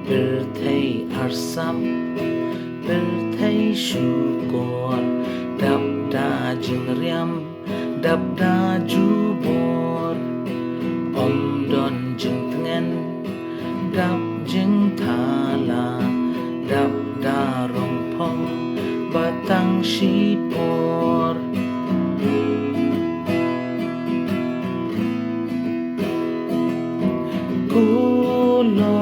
Birthday arsam birthday syukur dabda jingriam dabda jubor om don jing tengen dab jing thala dabda rompong batang shipor kulo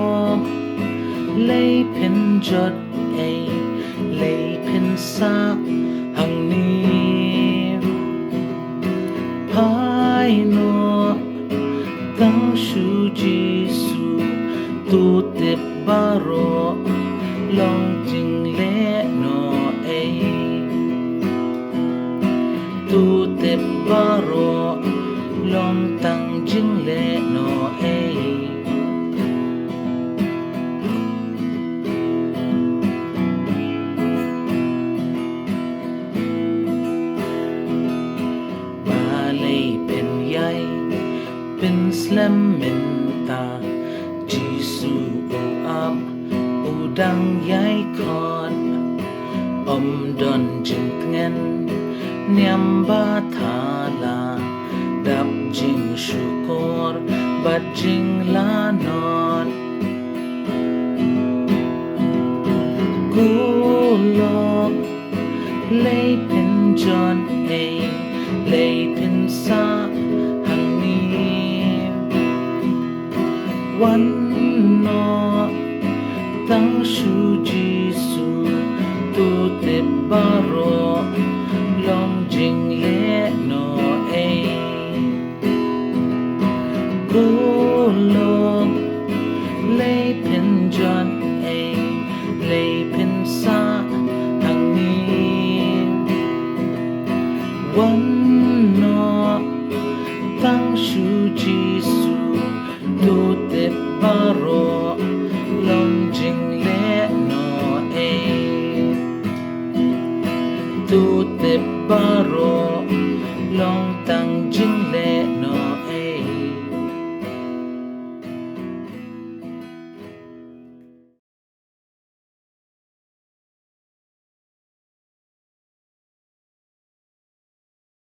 lấy pin jot a lấy pin sa hằng ni pai no tang shu jisu tu te baro long jing le no a tu te baro long tang jing le no aเป็นสลัมมินตาจีสูอูอับอูดังใหญ่คอนอมดอนจิงเงินเนียมบาทาลาดับจิงชูกอร์บัดจิงลานอนกูลอกเลยเป็นจอนเอเลยเป็นซาวันนอตั้งชูจีสูตูเตบารอลองจิงเลนอเอกูลองเลยเป็นจอนเอเลยเป็นซาหังนี้วันนอตั้งชูจีสูtu te baro